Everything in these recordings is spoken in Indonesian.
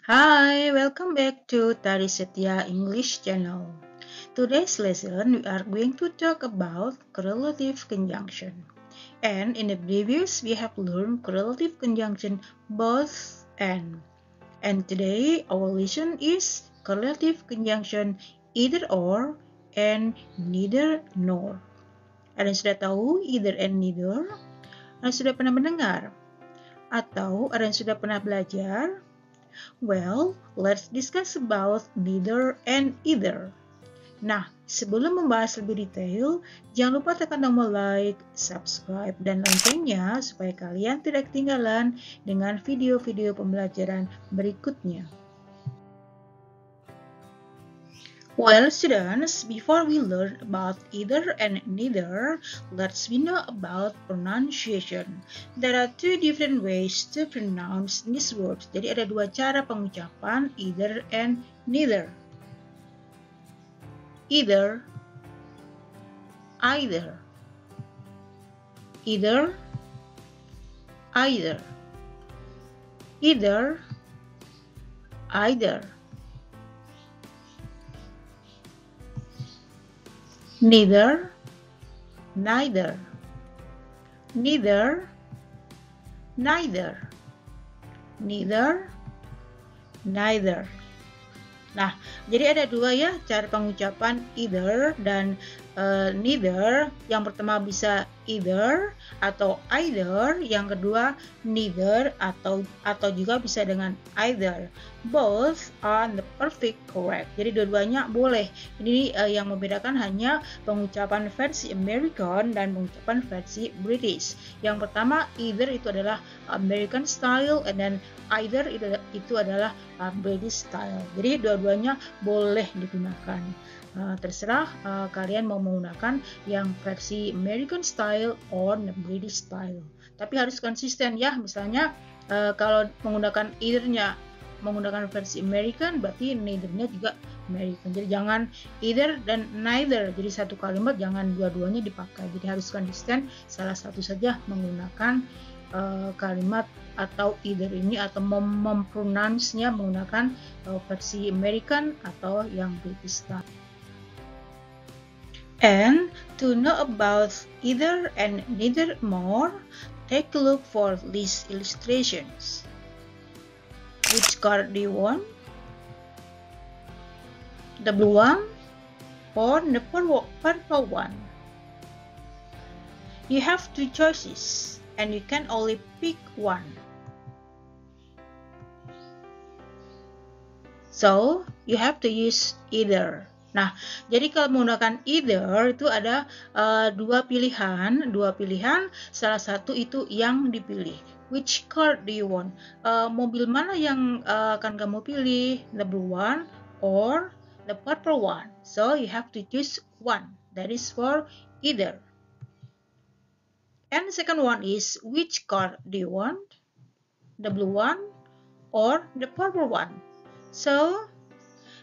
Hi, welcome back to Tari Setia English channel. Today's lesson we are going to talk about correlative conjunction. And in the previous we have learned correlative conjunction both and. And today our lesson is correlative conjunction either or and neither nor. Ada yang sudah tahu either and neither? Ada yang sudah pernah mendengar? Atau ada yang sudah pernah belajar? Well, let's discuss about neither and either. Nah, sebelum membahas lebih detail, jangan lupa tekan tombol like, subscribe, dan loncengnya supaya kalian tidak ketinggalan dengan video-video pembelajaran berikutnya. Well, students, before we learn about either and neither, let's know about pronunciation. There are two different ways to pronounce these words. Jadi ada dua cara pengucapan either and neither. Either, either, either, either, either, either. Neither, neither, neither, neither, neither, neither. Nah, jadi ada dua ya cara pengucapan either dan neither. Yang pertama bisa either atau either, yang kedua neither atau juga bisa dengan either. Both are the perfect correct. Jadi dua-duanya boleh. Ini yang membedakan hanya pengucapan versi American dan pengucapan versi British. Yang pertama either itu adalah American style, dan either itu adalah British style. Jadi dua-duanya boleh digunakan. Terserah kalian mau menggunakan yang versi American style or British style. Tapi harus konsisten ya. Misalnya kalau menggunakan either-nya menggunakan versi American, berarti neither-nya juga American. Jadi jangan either dan neither. Jadi satu kalimat jangan dua-duanya dipakai. Jadi harus konsisten, salah satu saja menggunakan kalimat atau either ini, atau mempronounce-nya menggunakan versi American atau yang British style. And to know about either and neither more, take a look for these illustrations. Which card do you want? The blue one or the purple one? You have two choices and you can only pick one. So, you have to use either. Nah, jadi kalau menggunakan either itu ada dua pilihan, salah satu itu yang dipilih. Which card do you want? Mobil mana yang akan kamu pilih? The blue one or the purple one? So you have to choose one. That is for either. And the second one is, which card do you want? The blue one or the purple one? So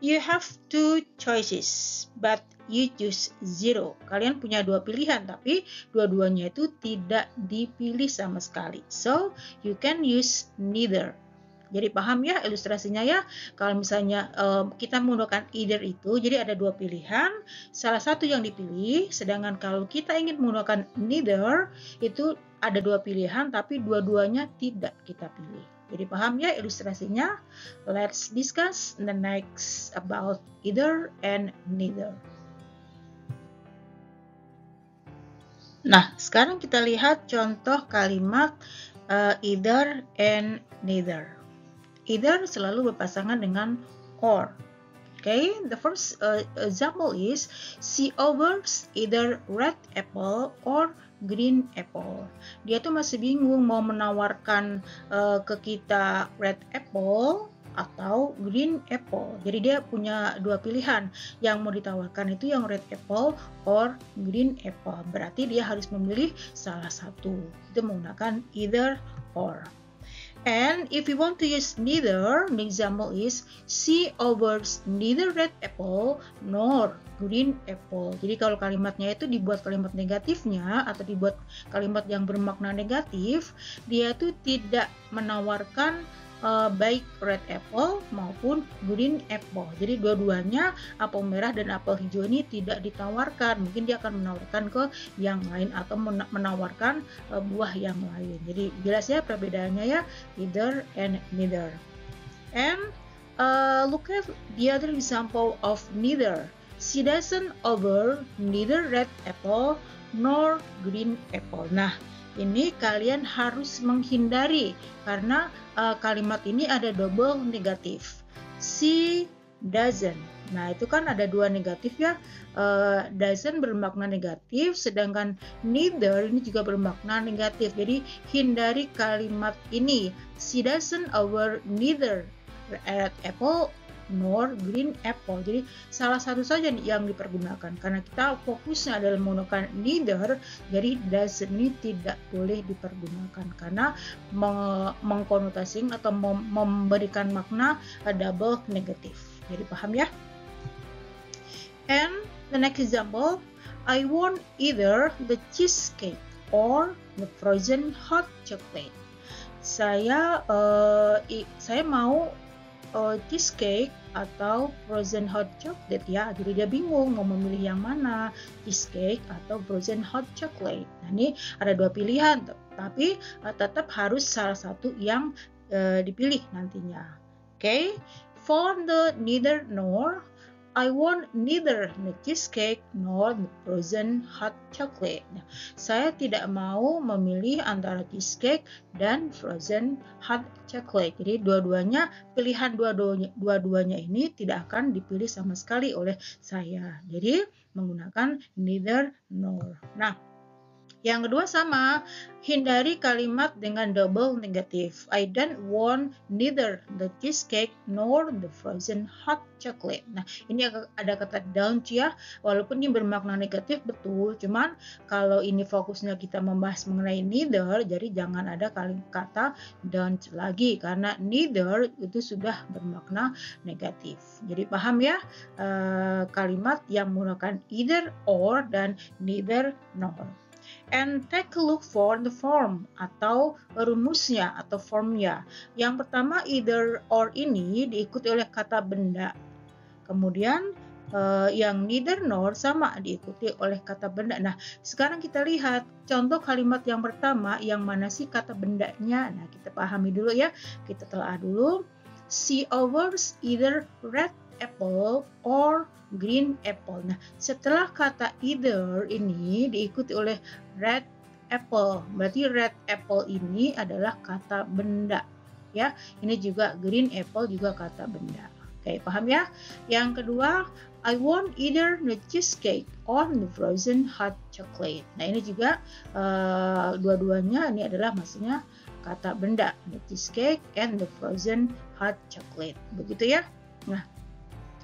you have two choices, but you choose zero. Kalian punya dua pilihan, tapi dua-duanya itu tidak dipilih sama sekali. So, you can use neither. Jadi paham ya ilustrasinya ya? Kalau misalnya kita menggunakan either itu, jadi ada dua pilihan, salah satu yang dipilih. Sedangkan kalau kita ingin menggunakan neither, itu ada dua pilihan, tapi dua-duanya tidak kita pilih. Jadi paham ya ilustrasinya? Let's discuss the next about either and neither. Nah, sekarang kita lihat contoh kalimat either and neither. Either selalu berpasangan dengan or. Okay, the first example is, she offers either red apple or green apple. Dia tuh masih bingung mau menawarkan ke kita red apple atau green apple. Jadi dia punya dua pilihan. Yang mau ditawarkan itu yang red apple or green apple. Berarti dia harus memilih salah satu. Itu menggunakan either or. And if you want to use neither, the example is, she offers neither red apple nor green apple. Jadi kalau kalimatnya itu dibuat kalimat negatifnya atau dibuat kalimat yang bermakna negatif, dia tuh tidak menawarkan baik red apple maupun green apple. Jadi dua-duanya apel merah dan apel hijau ini tidak ditawarkan. Mungkin dia akan menawarkan ke yang lain atau menawarkan buah yang lain. Jadi jelas ya perbedaannya ya, either and neither. And look at the other example of neither. She doesn't offer neither red apple nor green apple. Nah, ini kalian harus menghindari karena kalimat ini ada double negatif. She doesn't. Nah, itu kan ada dua negatif ya. Doesn't bermakna negatif, sedangkan neither ini juga bermakna negatif. Jadi hindari kalimat ini. She doesn't offer neither red apple nor green apple. Jadi salah satu saja yang dipergunakan karena kita fokusnya adalah menggunakan neither, jadi doesn't ini tidak boleh dipergunakan karena mengkonotasi atau memberikan makna double negatif. Jadi paham ya? And the next example, I want either the cheesecake or the frozen hot chocolate. Saya mau cheesecake atau frozen hot chocolate ya. Jadi dia bingung mau memilih yang mana, cheesecake atau frozen hot chocolate. Nah, ini ada dua pilihan, tapi tetap harus salah satu yang dipilih nantinya. Okay? For the neither nor, I want neither the cheesecake nor the frozen hot chocolate. Nah, saya tidak mau memilih antara cheesecake dan frozen hot chocolate. Jadi dua-duanya, pilihan dua-duanya ini tidak akan dipilih sama sekali oleh saya. Jadi menggunakan neither nor. Nah, yang kedua sama, hindari kalimat dengan double negatif. I don't want neither the cheesecake nor the frozen hot chocolate. Nah, ini ada kata don't ya, walaupun ini bermakna negatif betul, cuman kalau ini fokusnya kita membahas mengenai neither, jadi jangan ada kata don't lagi, karena neither itu sudah bermakna negatif. Jadi paham ya, kalimat yang menggunakan either or dan neither nor. And take a look for the form atau rumusnya atau formnya. Yang pertama either or ini diikuti oleh kata benda. Kemudian yang neither nor sama diikuti oleh kata benda. Nah, sekarang kita lihat contoh kalimat yang pertama, yang mana sih kata bendanya. Nah, kita pahami dulu ya. Kita telah dulu. She offers either red apple or green apple. Nah, setelah kata either ini diikuti oleh red apple, berarti red apple ini adalah kata benda ya. Ini juga green apple juga kata benda. Oke, paham ya? Yang kedua, I want either the cheesecake or the frozen hot chocolate. Nah, ini juga dua-duanya ini adalah maksudnya kata benda, the cheesecake and the frozen hot chocolate. Begitu ya. Nah,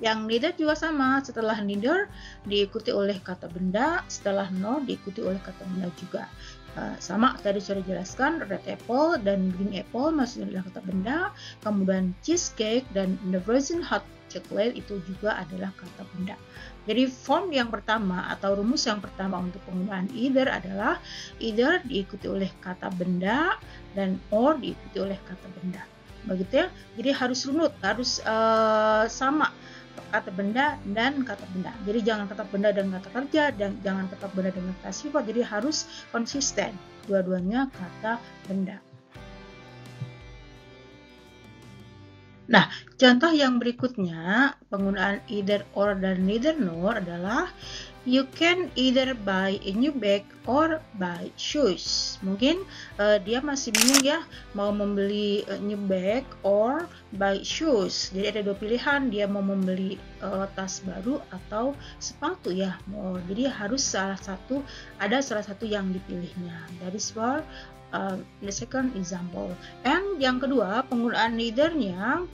yang neither juga sama, setelah neither diikuti oleh kata benda, setelah nor diikuti oleh kata benda juga. Sama tadi sudah dijelaskan, red apple dan green apple maksudnya adalah kata benda, kemudian cheesecake dan the frozen hot chocolate itu juga adalah kata benda. Jadi form yang pertama atau rumus yang pertama untuk penggunaan either adalah either diikuti oleh kata benda dan or diikuti oleh kata benda. Begitu ya. Jadi harus runut, harus sama kata benda dan kata benda. Jadi jangan kata benda dengan kata kerja dan jangan kata benda dengan kata sifat. Jadi harus konsisten. Dua-duanya kata benda. Nah, contoh yang berikutnya penggunaan either or dan neither nor adalah you can either buy a new bag or buy shoes. Mungkin dia masih bingung ya, mau membeli new bag or buy shoes. Jadi ada dua pilihan, dia mau membeli tas baru atau sepatu ya. Jadi harus ada salah satu yang dipilihnya. That is for the second example. And yang kedua, penggunaan neither-nya,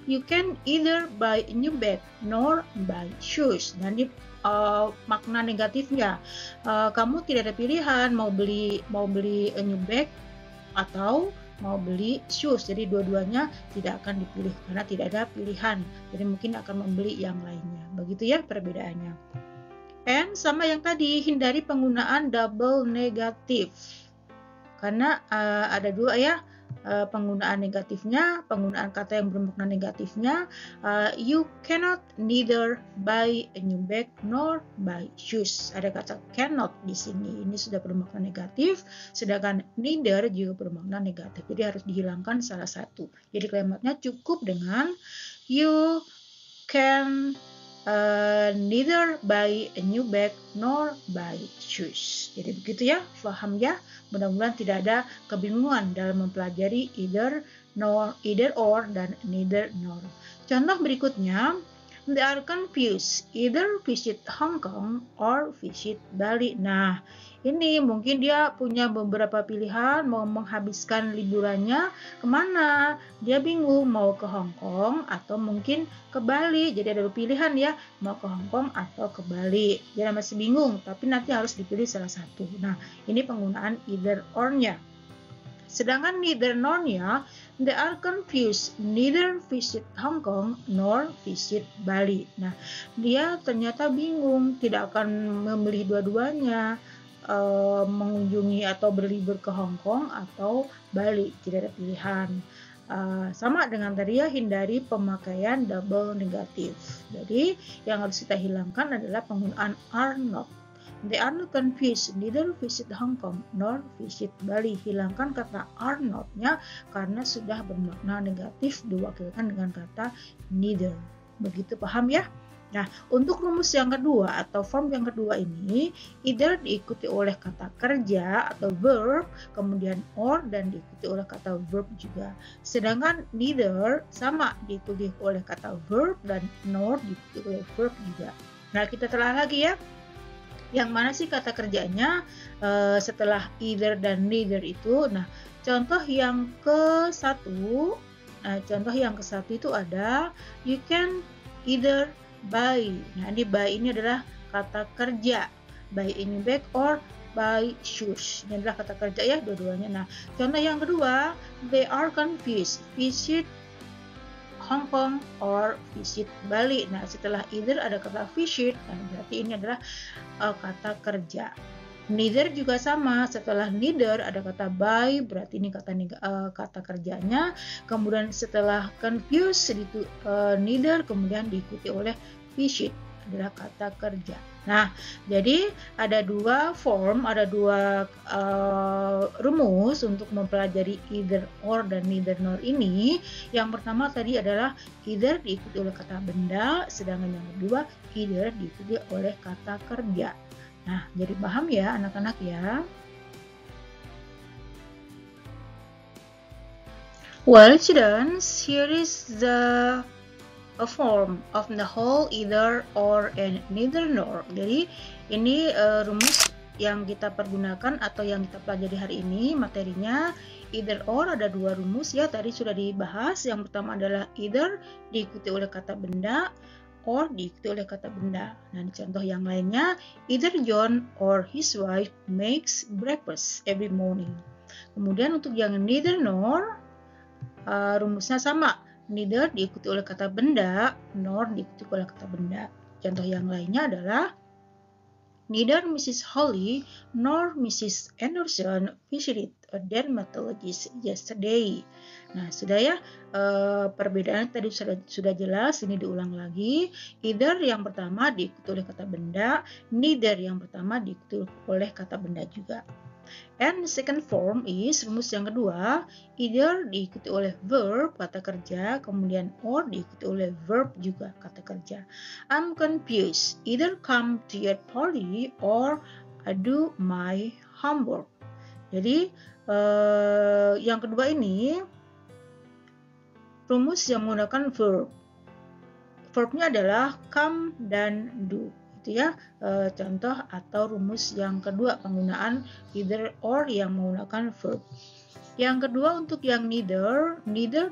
you can either buy a new bag nor buy shoes. Dan di makna negatifnya, kamu tidak ada pilihan mau beli a new bag atau mau beli shoes. Jadi dua-duanya tidak akan dipilih karena tidak ada pilihan. Jadi mungkin akan membeli yang lainnya. Begitu ya perbedaannya. And sama yang tadi, hindari penggunaan double negatif. Karena ada dua ya, penggunaan negatifnya, penggunaan kata yang bermakna negatifnya, you cannot neither buy a new bag nor buy shoes. Ada kata cannot di sini, ini sudah bermakna negatif, sedangkan neither juga bermakna negatif, jadi harus dihilangkan salah satu. Jadi kalimatnya cukup dengan you can neither buy a new bag nor buy shoes. Jadi begitu ya, paham ya? Mudah-mudahan tidak ada kebingungan dalam mempelajari either or dan neither nor. Contoh berikutnya, they are confused either visit Hong Kong or visit Bali. Nah, ini mungkin dia punya beberapa pilihan mau menghabiskan liburannya kemana. Dia bingung mau ke Hong Kong atau mungkin ke Bali. Jadi ada pilihan ya, mau ke Hong Kong atau ke Bali. Dia masih bingung, tapi nanti harus dipilih salah satu. Nah, ini penggunaan either or-nya. Sedangkan neither nor-nya, they are confused neither visit Hong Kong nor visit Bali. Nah, dia ternyata bingung, tidak akan memilih dua-duanya, mengunjungi atau berlibur ke Hong Kong atau Bali. Tidak ada pilihan. Sama dengan tadi ya, hindari pemakaian double negatif. Jadi yang harus kita hilangkan adalah penggunaan are not. They are not confused neither visit Hong Kong nor visit Bali. Hilangkan kata are not-nya karena sudah bermakna negatif diwakilkan dengan kata neither. Begitu, paham ya? Nah, untuk rumus yang kedua atau form yang kedua ini, either diikuti oleh kata kerja atau verb, kemudian or dan diikuti oleh kata verb juga. Sedangkan neither sama diikuti oleh kata verb dan nor diikuti oleh verb juga. Nah, kita telah lagi ya. Yang mana sih kata kerjanya setelah either dan neither itu? Nah, contoh yang ke-1 itu ada you can either buy. Nah, ini buy ini adalah kata kerja. Buy a new bag or buy shoes. Ini adalah kata kerja ya, dua-duanya. Nah, contoh yang kedua, they are confused. Visit Hong Kong or visit Bali. Nah, setelah either ada kata visit, nah berarti ini adalah kata kerja. Neither juga sama, setelah neither ada kata buy, berarti ini kata kerjanya. Kemudian setelah confused itu neither, kemudian diikuti oleh visit adalah kata kerja. Nah, jadi ada dua form, ada dua rumus untuk mempelajari either or dan neither nor ini. Yang pertama tadi adalah either diikuti oleh kata benda, sedangkan yang kedua either diikuti oleh kata kerja. Nah, jadi paham ya anak-anak ya? Well, students, here is a form of the whole either or and neither nor. Jadi ini rumus yang kita pergunakan atau yang kita pelajari hari ini materinya. Either or ada dua rumus ya, tadi sudah dibahas. Yang pertama adalah either diikuti oleh kata benda or diikuti oleh kata benda. Nah, contoh yang lainnya, either John or his wife makes breakfast every morning. Kemudian untuk yang neither nor rumusnya sama. Neither diikuti oleh kata benda, nor diikuti oleh kata benda. Contoh yang lainnya adalah neither Mrs. Holly nor Mrs. Anderson visited a dermatologist yesterday. Nah, sudah ya, perbedaan tadi sudah jelas, ini diulang lagi. Either yang pertama diikuti oleh kata benda, neither yang pertama diikuti oleh kata benda juga. And the second form is rumus yang kedua, either diikuti oleh verb kata kerja, kemudian or diikuti oleh verb juga kata kerja. I'm confused, either come to your party or I do my homework. Jadi yang kedua ini rumus yang menggunakan verb. Verbnya adalah come dan do. Itu ya contoh atau rumus yang kedua penggunaan either or yang menggunakan verb. Yang kedua untuk yang neither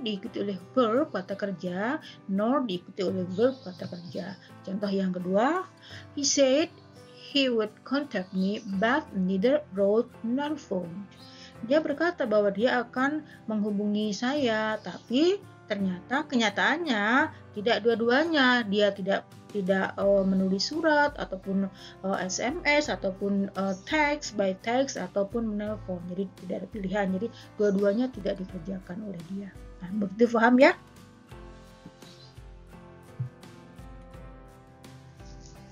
diikuti oleh verb kata kerja, nor diikuti oleh verb kata kerja. Contoh yang kedua, he said he would contact me but neither wrote nor phoned. Dia berkata bahwa dia akan menghubungi saya, tapi ternyata kenyataannya tidak dua-duanya. Dia tidak menulis surat ataupun SMS ataupun teks by text ataupun menelpon. Jadi tidak ada pilihan. Jadi dua-duanya tidak dikerjakan oleh dia. Nah, begitu paham ya?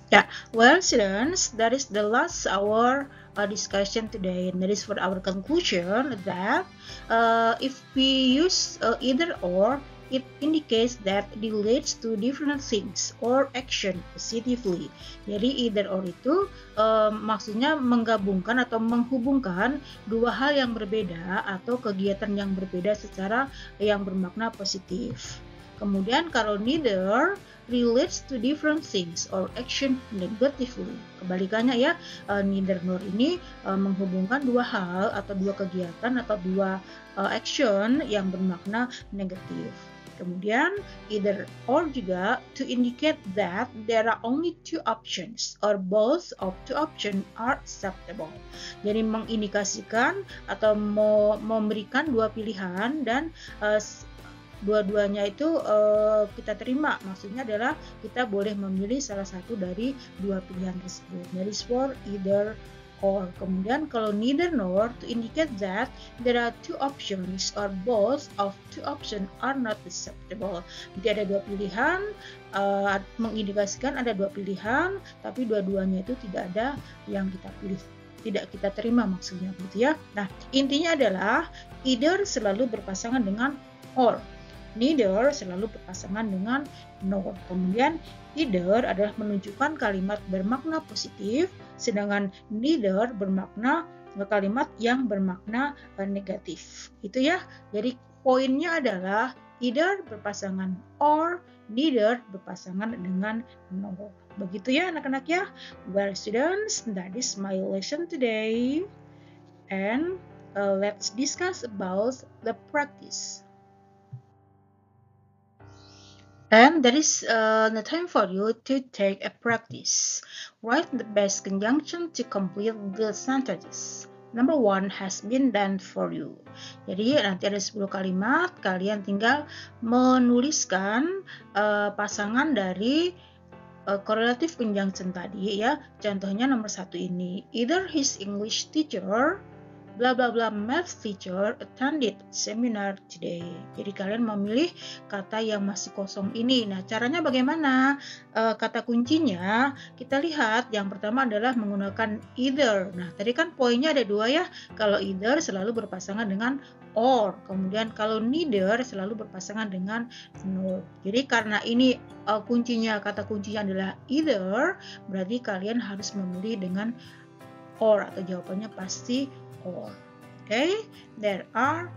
Yeah, well students, that is the last our discussion today, and that is for our conclusion that if we use either or, it indicates that it leads to different things or action positively. Jadi either or itu maksudnya menggabungkan atau menghubungkan dua hal yang berbeda atau kegiatan yang berbeda secara yang bermakna positif. Kemudian kalau neither relates to different things or action negatively. Kebalikannya ya, neither nor ini menghubungkan dua hal atau dua kegiatan atau dua action yang bermakna negatif. Kemudian either or juga to indicate that there are only two options or both of two options are acceptable. Jadi mengindikasikan atau memberikan dua pilihan dan dua-duanya itu kita terima. Maksudnya adalah kita boleh memilih salah satu dari dua pilihan tersebut. That is for either or. Kemudian kalau neither nor to indicate that there are two options or both of two options are not acceptable. Jadi ada dua pilihan, mengindikasikan ada dua pilihan, tapi dua-duanya itu tidak ada yang kita pilih, tidak kita terima maksudnya gitu ya. Nah, intinya adalah either selalu berpasangan dengan or. Neither selalu berpasangan dengan nor. Kemudian either adalah menunjukkan kalimat bermakna positif, sedangkan neither bermakna kalimat yang bermakna negatif. Itu ya. Jadi poinnya adalah either berpasangan or, neither berpasangan dengan nor. Begitu ya anak-anak ya. Well students, that is my lesson today. And let's discuss about the practice. And that is the time for you to take a practice. Write the best conjunction to complete the sentences. Number 1 has been done for you. Jadi nanti ada 10 kalimat, kalian tinggal menuliskan pasangan dari correlative conjunction tadi ya. Contohnya nomor 1 ini, either his English teacher bla bla bla math teacher attended seminar today. Jadi kalian memilih kata yang masih kosong ini. Nah, caranya bagaimana? Kata kuncinya kita lihat yang pertama adalah menggunakan either. Nah, tadi kan poinnya ada dua ya. Kalau either selalu berpasangan dengan or. Kemudian kalau neither selalu berpasangan dengan nor. Jadi karena ini kuncinya, kata kuncinya adalah either, berarti kalian harus memilih dengan or atau jawabannya pasti or. Okay, there are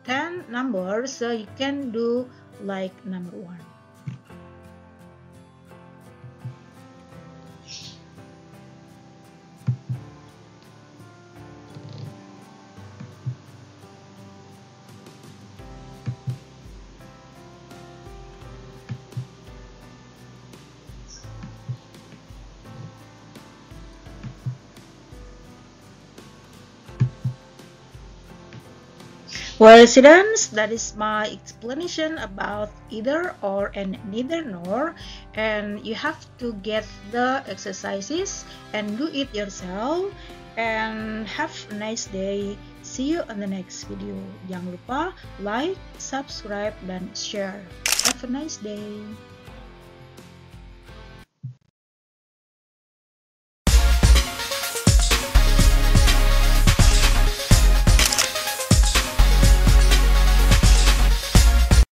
10 numbers, so you can do like number 1. Well students, that is my explanation about either or and neither nor, and you have to get the exercises and do it yourself, and have a nice day. See you on the next video. Jangan lupa like, subscribe, dan share. Have a nice day.